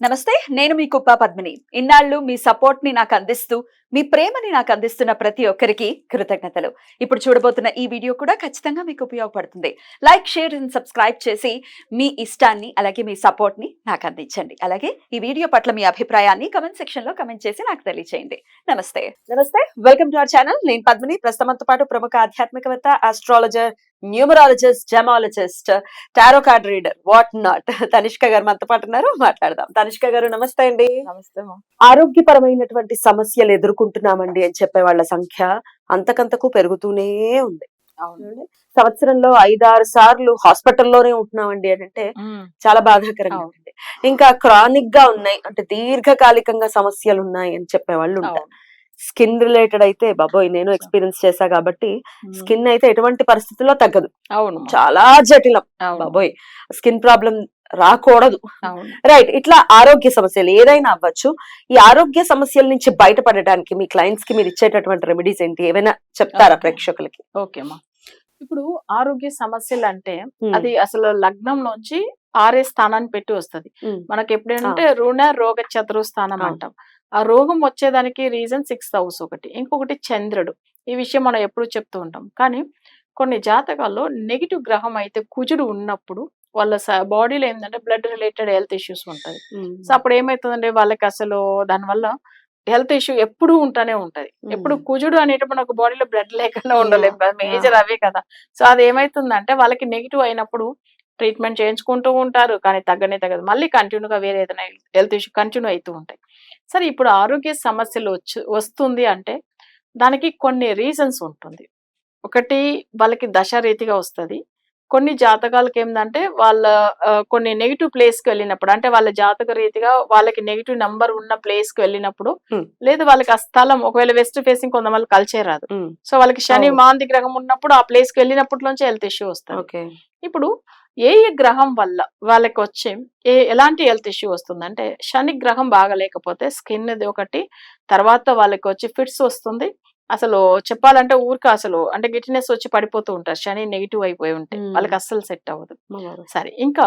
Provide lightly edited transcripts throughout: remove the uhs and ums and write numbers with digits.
నమస్తే, నేను మీ కుప్ప పద్మిని. ఇన్నాళ్ళు మీ సపోర్ట్ ని నాకు అందిస్తూ, మీ ప్రేమని నాకు అందిస్తున్న ప్రతి ఒక్కరికి కృతజ్ఞతలు. ఇప్పుడు చూడబోతున్న ఈ వీడియో కూడా ఖచ్చితంగా మీకు ఉపయోగపడుతుంది. లైక్, షేర్ అండ్ సబ్స్క్రైబ్ చేసి మీ ఇష్టాన్ని అలాగే మీ సపోర్ట్ ని నాకు అందించండి. అలాగే ఈ వీడియో పట్ల మీ అభిప్రాయాన్ని కామెంట్ సెక్షన్ లో కామెంట్ చేసి నాకు తెలియజేయండి. నమస్తే. Welcome to our channel. నేను పద్మిని. ప్రస్తుతంతో పాటు ప్రముఖ ఆధ్యాత్మికవేత్త, astrologer, numerologist, gemmologist, tarot card reader, what not Tanishq గారు మనతో పాటు ఉన్నారు. మాట్లాడదాం. తనిష్క గారు నమస్తే అండి. నమస్తే ఆరోగ్యపరమైనటువంటి సమస్యలు ఎదుర్కొంటున్నామండి అని చెప్పే వాళ్ళ సంఖ్య అంతకంతకు పెరుగుతూనే ఉంది. అవునండి. సంవత్సరంలో 5-6 సార్లు హాస్పిటల్లోనే ఉంటున్నామండి అని అంటే చాలా బాధాకరంగా ఉంది. ఇంకా క్రానిక్ గా ఉన్నాయి అంటే దీర్ఘకాలికంగా సమస్యలు ఉన్నాయి అని చెప్పే వాళ్ళు ఉంటారు. స్కిన్ రిలేటెడ్ అయితే బాబోయ్, నేను ఎక్స్పీరియన్స్ చేశా కాబట్టి స్కిన్ అయితే ఎటువంటి పరిస్థితుల్లో తగ్గదు. అవును, చాలా జటిలం. బాబోయ్, స్కిన్ ప్రాబ్లం రాకూడదు. రైట్. ఇట్లా ఆరోగ్య సమస్యలు ఏదైనా అవ్వచ్చు. ఈ ఆరోగ్య సమస్యల నుంచి బయటపడడానికి మీ క్లయింట్స్ కి మీరు ఇచ్చేటటువంటి రెమెడీస్ ఏంటి, ఏమైనా చెప్తారా ప్రేక్షకులకి? ఓకేమా. ఇప్పుడు ఆరోగ్య సమస్యలు అంటే అది అసలు లగ్నం నుంచి 6 స్థానాన్ని పెట్టి వస్తుంది. మనకి ఎప్పుడంటే రుణ రోగ చతురు స్థానం అంటాం. ఆ రోగం వచ్చేదానికి రీజన్ 6th హౌస్ ఒకటి, ఇంకొకటి చంద్రుడు. ఈ విషయం మనం ఎప్పుడు చెప్తూ ఉంటాం. కానీ కొన్ని జాతకాల్లో నెగిటివ్ గ్రహం అయితే కుజుడు ఉన్నప్పుడు వాళ్ళ బాడీలో ఏంటంటే బ్లడ్ రిలేటెడ్ హెల్త్ ఇష్యూస్ ఉంటది. సో అప్పుడు ఏమైతుందంటే వాళ్ళకి అసలు దానివల్ల హెల్త్ ఇష్యూ ఎప్పుడూ ఉంటానే ఉంటది. ఎప్పుడు కుజుడు అనేటప్పుడు నాకు బాడీలో బ్లడ్ లేకుండా ఉండలేము కదా, మేజర్ అవే కదా. సో అది ఏమైతుందంటే వాళ్ళకి నెగిటివ్ అయినప్పుడు ట్రీట్మెంట్ చేయించుకుంటూ ఉంటారు, కానీ తగ్గనే తగ్గదు. మళ్ళీ కంటిన్యూగా వేరే ఏదైనా హెల్త్ ఇష్యూ కంటిన్యూ అవుతూ ఉంటాయి. సరే, ఇప్పుడు ఆరోగ్య సమస్యలు వస్తుంది అంటే దానికి కొన్ని రీజన్స్ ఉంటుంది. ఒకటి, వాళ్ళకి దశ రీతిగా వస్తుంది. కొన్ని జాతకాలకి ఏంటంటే వాళ్ళ కొన్ని నెగిటివ్ ప్లేస్ కి వెళ్ళినప్పుడు, అంటే వాళ్ళ జాతక రీతిగా వాళ్ళకి నెగిటివ్ నంబర్ ఉన్న ప్లేస్ కి వెళ్ళినప్పుడు, లేదు వాళ్ళకి ఆ స్థలం ఒకవేళ వెస్ట్ ఫేసింగ్ కొంతమంది కలిసే రాదు. సో వాళ్ళకి శని మాంది గ్రహం ఉన్నప్పుడు ఆ ప్లేస్ కి వెళ్ళినప్పటి నుంచి హెల్త్ ఇష్యూ వస్తుంది. ఇప్పుడు ఏ గ్రహం వల్ల వాళ్ళకి వచ్చే ఎలాంటి హెల్త్ ఇష్యూ వస్తుందంటే, శని గ్రహం బాగలేకపోతే స్కిన్ ఒకటి, తర్వాత వాళ్ళకి వచ్చి ఫిట్స్ వస్తుంది. అసలు చెప్పాలంటే ఊరికి అసలు అంటే గిట్టినెస్ వచ్చి పడిపోతూ ఉంటారు. శని నెగిటివ్ అయిపోయి ఉంటే వాళ్ళకి అస్సలు సెట్ అవ్వదు. సరే, ఇంకా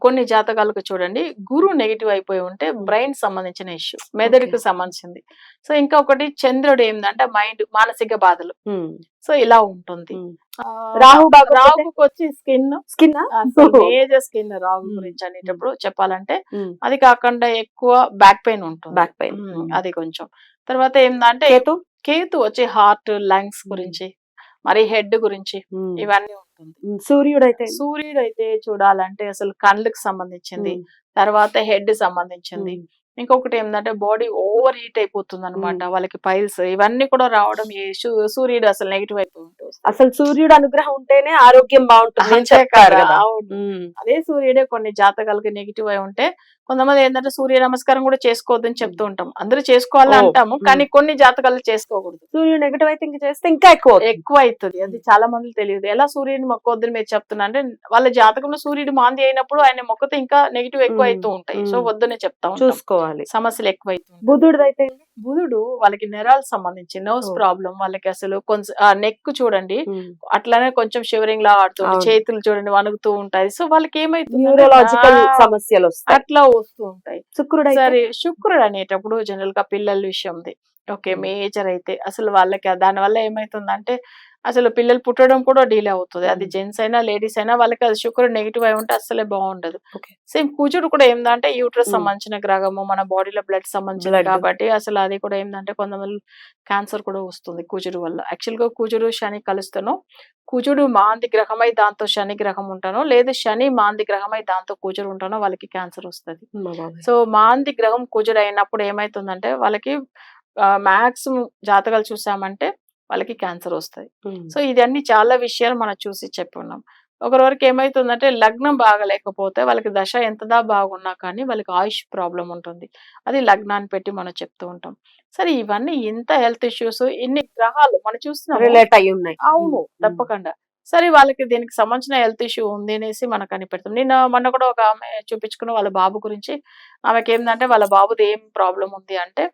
కొన్ని జాతకాలకు చూడండి, గురు నెగిటివ్ అయిపోయి ఉంటే బ్రెయిన్ సంబంధించిన ఇష్యూ, మెదడుకు సంబంధించింది. సో ఇంకా ఒకటి, చంద్రుడు ఏంటంటే మైండ్, మానసిక బాధలు. సో ఇలా ఉంటుంది. రాహుకు వచ్చి స్కిన్ మేజర్ స్కిన్ రాహు గురించి అనేటప్పుడు చెప్పాలంటే అది కాకుండా ఎక్కువ బ్యాక్ పెయిన్ ఉంటుంది. అది కొంచెం తర్వాత ఏంటంటే కేతు వచ్చి హార్ట్, లంగ్స్ గురించి, మరి హెడ్ గురించి ఇవన్నీ ఉంటుంది. సూర్యుడు అయితే చూడాలంటే అసలు కళ్ళకి సంబంధించింది, తర్వాత హెడ్ సంబంధించింది. ఇంకొకటి ఏంటంటే బాడీ ఓవర్ హీట్ అయిపోతుంది అనమాట, వాళ్ళకి పైల్స్ ఇవన్నీ కూడా రావడం ఈ సూర్యుడు అసలు నెగిటివ్ అయిపోతుంది. అసలు సూర్యుడు అనుగ్రహం ఉంటేనే ఆరోగ్యం బాగుంటుంది. అదే సూర్యుడే కొన్ని జాతకాలకి నెగిటివ్ అయి ఉంటే కొంతమంది ఏంటంటే సూర్య నమస్కారం కూడా చేసుకోవద్దని చెప్తూ ఉంటాం. అందరూ చేసుకోవాలని అంటాము, కానీ కొన్ని జాతకాలు చేసుకోకూడదు. సూర్యుడు నెగిటివ్ అయితే ఇంకా చేస్తే ఇంకా ఎక్కువ అవుతుంది. అది చాలా మంది తెలియదు. ఎలా సూర్యుడిని మొక్కవద్దని మీరు చెప్తున్నా అంటే, వాళ్ళ జాతకంలో సూర్యుడు మాంది అయినప్పుడు ఆయన మొక్కతో ఇంకా నెగిటివ్ ఎక్కువ అవుతూ ఉంటాయి. సో వద్దనే చెప్తాం, చూసుకోవాలి, సమస్యలు ఎక్కువ అవుతుంది. బుధుడు వాళ్ళకి నెరాలకు సంబంధించి నర్వ్స్ ప్రాబ్లం, వాళ్ళకి అసలు కొంచెం నెక్ చూడండి అట్లానే కొంచెం షివరింగ్ లా ఆడుతుంది, చేతులు చూడండి వణుకుతూ ఉంటాయి. సో వాళ్ళకి ఏమైతుంది, న్యూరలాజికల్ సమస్యలు అట్లా వస్తూ ఉంటాయి. శుక్రుడు అనేటప్పుడు జనరల్ గా పిల్లల విషయంది ఓకే మేజర్ అయితే అసలు వాళ్ళకి దాని వల్ల ఏమైతుందంటే అసలు పిల్లలు పుట్టడం కూడా డిలే అవుతుంది. అది జెంట్స్ అయినా లేడీస్ అయినా వాళ్ళకి అది శుక్రుడు నెగిటివ్ అయి ఉంటే అసలే బాగుండదు. సేమ్ కుజుడు కూడా ఏంటంటే యూట్రస్ సంబంధించిన గ్రహము, మన బాడీలో బ్లడ్ సంబంధించిన కాబట్టి అసలు అది కూడా ఏంటంటే కొంతమంది క్యాన్సర్ కూడా వస్తుంది కుజుడు వల్ల. యాక్చువల్ గా కుజుడు శని కలుస్తాను, కుజుడు మాంది గ్రహమై దాంతో శని గ్రహం ఉంటానో, లేదు శని మాంది గ్రహమై దాంతో కుజుడు ఉంటానో వాళ్ళకి క్యాన్సర్ వస్తుంది. సో మాంది గ్రహం కుజుడు అయినప్పుడు ఏమైతుందంటే వాళ్ళకి మాక్సిమం జాతకాలు చూసామంటే వాళ్ళకి క్యాన్సర్ వస్తుంది. సో ఇదన్నీ చాలా విషయాలు మనం చూసి చెప్పి ఉన్నాం. ఒకరికి ఏమైతుందంటే లగ్నం బాగలేకపోతే వాళ్ళకి దశ ఎంతదా బాగున్నా కానీ వాళ్ళకి ఆయుష్ ప్రాబ్లం ఉంటుంది. అది లగ్నాన్ని పెట్టి మనం చెప్తూ ఉంటాం. సరే, ఇవన్నీ ఇంత హెల్త్ ఇష్యూస్ ఇన్ని గ్రహాలు మనం చూస్తున్నాం రిలేట్ అయ్యి ఉన్నాయి. అవును, తప్పకుండా. సరే, వాళ్ళకి దీనికి సంబంధించిన హెల్త్ ఇష్యూ ఉంది అనేసి మనకు కనిపెడతాం. మొన్న కూడా ఒక ఆమె చూపించుకున్న వాళ్ళ బాబు గురించి, ఆమెకి ఏంటంటే వాళ్ళ బాబుది ఏం ప్రాబ్లం ఉంది అంటే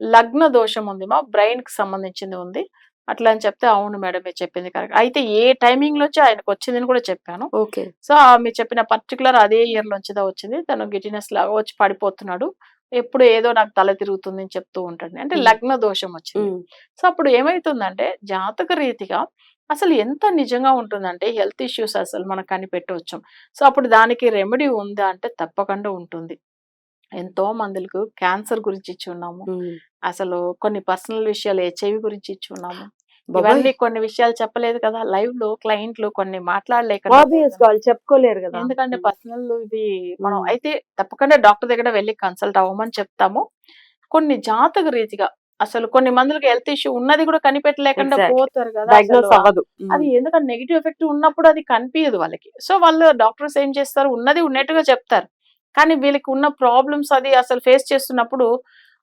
లగ్న దోషం ఉంది, మా బ్రెయిన్ కి సంబంధించింది ఉంది. అట్లా అని చెప్తే అవును మేడం మీరు చెప్పింది కరెక్ట్. అయితే ఏ టైమింగ్ లోంచి ఆయనకు వచ్చిందని కూడా చెప్పాను. ఓకే. సో మీరు చెప్పిన పర్టికులర్ అదే ఇయర్ లోంచిదా వచ్చింది. తను గిటినెస్ లాగా వచ్చి పడిపోతున్నాడు. ఎప్పుడు ఏదో నాకు తల తిరుగుతుంది అని చెప్తూ ఉంటాడు. అంటే ఉమ్. లగ్న దోషం వచ్చింది. ఉమ్. సో అప్పుడు ఏమైతుందంటే జాతక రీతిగా అసలు ఎంత నిజంగా ఉంటుందంటే హెల్త్ ఇష్యూస్ అసలు మనం కనిపెట్టవచ్చు. సో అప్పుడు దానికి రెమెడీ ఉందా అంటే తప్పకుండా ఉంటుంది. ఎంతో మందులకు క్యాన్సర్ గురించి ఇచ్చి ఉన్నాము. ఉమ్. అసలు కొన్ని పర్సనల్ విషయాలు హెచ్ఐవి గురించి ఇచ్చి ఉన్నాము. బాబోయ్. ఇవన్నీ కొన్ని విషయాలు చెప్పలేదు కదా లైవ్ లో క్లయింట్లు కొన్ని మాట్లాడలేక ఆబ్వియస్ గా వాళ్ళు చెప్పుకోలేరు కదా. ఎందుకంటే పర్సనల్ ఇది మనం ఉమ్. అయితే తప్పకుండా డాక్టర్ దగ్గర వెళ్ళి కన్సల్ట్ అవ్వమని చెప్తాము. కొన్ని జాతక రీతిగా అసలు కొన్ని మందులకు హెల్త్ ఇష్యూ ఉన్నది కూడా కనిపెట్టలేకుండా Exactly. పోతారు కదా. డయాగ్నోస్ అసలు అవ్వదు. అది ఎందుకంటే నెగిటివ్ ఎఫెక్ట్ ఉన్నప్పుడు అది కనిపించదు వాళ్ళకి. సో వాళ్ళు డాక్టర్స్ ఏం చేస్తారు ఉన్నది ఉన్నట్టుగా చెప్తారు. కానీ వీళ్ళకి ఉన్న ప్రాబ్లమ్స్ అది అసలు ఫేస్ చేస్తున్నప్పుడు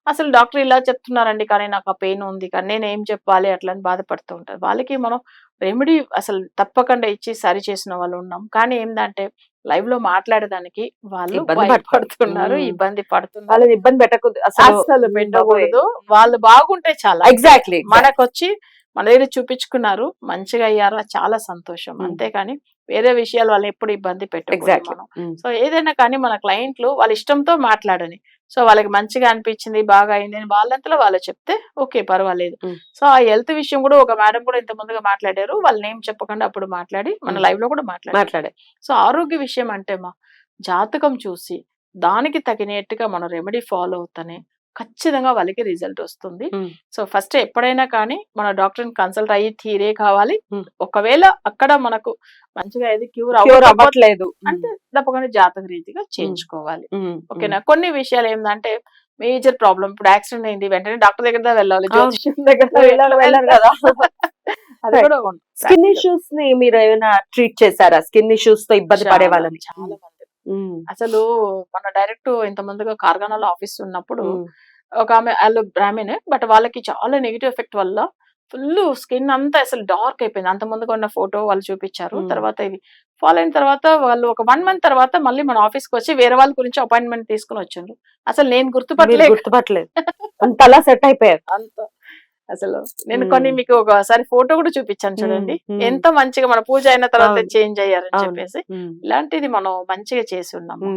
అసలు డాక్టర్ ఇలా చెప్తున్నారండి కానీ నాకు ఆ పెయిన్ ఉంది కానీ నేను ఏం చెప్పాలి అట్లా అని బాధపడుతూ ఉంటారు. వాళ్ళకి మనం రెమెడీ అసలు తప్పకుండా ఇచ్చి సరి చేసిన వాళ్ళు ఉన్నాం. కానీ ఏంటంటే లైవ్ లో మాట్లాడడానికి వాళ్ళు ఇబ్బంది భయపడుతున్నారు, ఉమ్. ఇబ్బంది పడుతున్నారు. వాళ్ళని ఇబ్బంది పెట్టకూడదు అసలు పెట్టకూడదు. వాళ్ళు బాగుంటే చాలా. ఎగ్జాక్ట్లీ. మనకొచ్చి మన దగ్గర చూపించుకున్నారు మంచిగా అయ్యారు అది చాలా సంతోషం. Hmm. అంతేకాని వేరే విషయాలు వాళ్ళని ఎప్పుడు ఇబ్బంది పెట్టకూడదు ఎగ్జాక్ట్లీ. మనం. సో ఏదైనా కానీ మన క్లయింట్లు వాళ్ళ ఇష్టంతో మాట్లాడని. సో వాళ్ళకి మంచిగా అనిపించింది బాగా అయింది అని వాళ్ళంతలో వాళ్ళు చెప్తే ఓకే పర్వాలేదు. Hmm. సో ఆ హెల్త్ విషయం కూడా ఒక మేడం కూడా ఇంత ముందుగా మాట్లాడారు. వాళ్ళ నేమ్ చెప్పకుండా అప్పుడు మాట్లాడి మన లైవ్ లో కూడా మాట్లాడే సో ఆరోగ్య విషయం అంటే మా జాతకం చూసి దానికి తగినట్టుగా మనం రెమెడీ ఫాలో అవుతానే ఖచ్చితంగా వాళ్ళకి రిజల్ట్ వస్తుంది. Hmm. సో ఫస్ట్ ఎప్పుడైనా కానీ మన డాక్టర్ కన్సల్ట్ అయ్యి తీరే కావాలి. Hmm. ఒకవేళ అక్కడ మనకు మంచిగా ఏది క్యూర్ క్యూర్ అవ్వట్లేదు అంటే తప్పకుండా జాతక రీతిగా చేయించుకోవాలి. ఓకేనా. కొన్ని విషయాలు ఏంటంటే మేజర్ ప్రాబ్లం ఇప్పుడు యాక్సిడెంట్ అయింది వెంటనే డాక్టర్ దగ్గర వెళ్ళాలి, జ్యోతిష్యం దగ్గర వెళ్ళారు కదా. అది కూడా ఉంది. స్కిన్ ఇష్యూస్ ని మీరు ఏమైనా ట్రీట్ చేశారా? స్కిన్ ఇష్యూస్ తో ఇబ్బంది పడే వాళ్ళని చాలా మంది అసలు మన డైరెక్ట్ ఇంత ముందుగా కార్ఖానాలో ఆఫీస్ ఉన్నప్పుడు ఒక ఆమె వాళ్ళు బ్రాహ్మణే బట్ వాళ్ళకి చాలా నెగిటివ్ ఎఫెక్ట్ వల్ల ఫుల్ స్కిన్ అంతా అసలు డార్క్ అయిపోయింది. అంత ముందుగా ఉన్న ఫోటో వాళ్ళు చూపించారు. తర్వాత ఇవి ఫాలో అయిన తర్వాత వాళ్ళు ఒక 1 month తర్వాత మళ్ళీ మన ఆఫీస్ కి వచ్చి వేరే వాళ్ళ గురించి అపాయింట్మెంట్ తీసుకుని వచ్చిండ్రు. అసలు నేను గుర్తుపట్టలేదు అంతలా సెట్ అయిపోయారు. అంత అసలు నేను కొన్ని మీకు ఒకసారి ఫోటో కూడా చూపించాను చూడండి. ఎంత మంచిగా మన పూజ అయిన తర్వాత చేంజ్ అయ్యారని చెప్పేసి ఇలాంటిది మనం మంచిగా చేసి ఉన్నాము.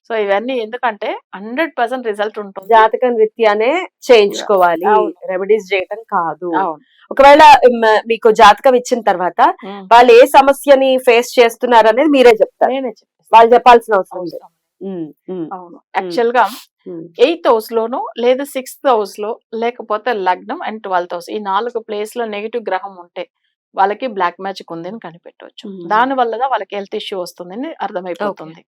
సో ఇవన్నీ ఎందుకంటే 100% రిజల్ట్ ఉంటుంది. జాతకం రీత్యానే చేయించుకోవాలి, రెమెడీస్ చేయటం కాదు. అవును. ఒకవేళ మీకు జాతకం ఇచ్చిన తర్వాత వాళ్ళు ఏ సమస్యని ఫేస్ చేస్తున్నారు అనేది మీరే చెప్తారు, నేనే చెప్పేసి వాళ్ళు చెప్పాల్సిన అవసరం లేదు. అవును. యాక్చువల్ గా 8th హౌస్ లోను లేదా 6th హౌస్ లో లేకపోతే లగ్నం అండ్ 12th హౌస్ ఈ 4 ప్లేస్ లో నెగిటివ్ గ్రహం ఉంటే వాళ్ళకి బ్లాక్ మ్యాజిక్ ఉంది అని కనిపెట్టవచ్చు. దాని వల్ల వాళ్ళకి హెల్త్ ఇష్యూ వస్తుందని అర్థమైపోతుంది.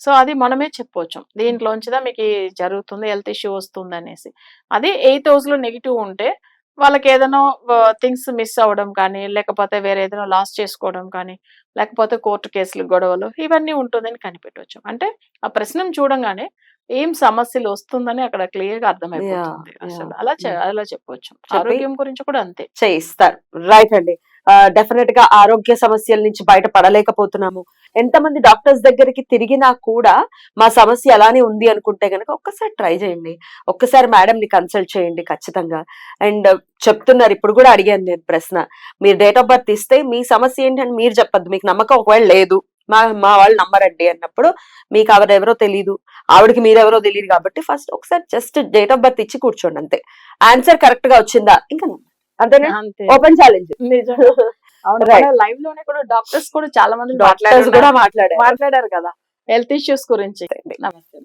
సో అది మనమే చెప్పవచ్చు దీంట్లోంచిదా మీకు జరుగుతుంది హెల్త్ ఇష్యూ వస్తుంది అనేసి. అదే 8th హౌస్ లో నెగిటివ్ ఉంటే వాళ్ళకి ఏదైనా థింగ్స్ మిస్ అవ్వడం కానీ లేకపోతే వేరే ఏదైనా లాస్ చేసుకోవడం కానీ లేకపోతే కోర్టు కేసులు గొడవలు ఇవన్నీ ఉంటుందని కనిపెట్టవచ్చు. అంటే ఆ ప్రశ్న చూడంగానే ఏం సమస్యలు వస్తుందని అక్కడ క్లియర్ గా అర్థమైపోతుంది. అసలు అలా చెప్పవచ్చు. ఆరోగ్యం గురించి కూడా అంతే చేయిస్తారు. రైట్ అండి. డెఫినెట్ గా ఆరోగ్య సమస్యల నుంచి బయట పడలేకపోతున్నాము. ఎంతమంది డాక్టర్స్ దగ్గరికి తిరిగినా కూడా మా సమస్య అలానే ఉంది అనుకుంటే గనక ఒక్కసారి ట్రై చేయండి, ఒక్కసారి మేడం ని కన్సల్ట్ చేయండి ఖచ్చితంగా. అండ్ చెప్తున్నారు, ఇప్పుడు కూడా అడిగాను నేను ప్రశ్న, మీరు డేట్ ఆఫ్ బర్త్ ఇస్తే మీ సమస్య ఏంటని మీరు చెప్పద్దు, మీకు నమ్మకం ఒకవేళ లేదు మా వాళ్ళు నమ్మరండి అన్నప్పుడు మీకు ఎవరెవరో తెలియదు, ఆవిడకి మీరెవరో తెలియదు కాబట్టి ఫస్ట్ ఒకసారి జస్ట్ డేట్ ఆఫ్ బర్త్ ఇచ్చి కూర్చోండి అంతే. ఆన్సర్ కరెక్ట్ గా వచ్చిందా ఇంకా అంతేనా, ఓపెన్ ఛాలెంజ్. లైవ్ లోనే కూడా డాక్టర్స్ కూడా చాలా మంది మాట్లాడారు మాట్లాడారు కదా హెల్త్ ఇష్యూస్ గురించి. నమస్తే.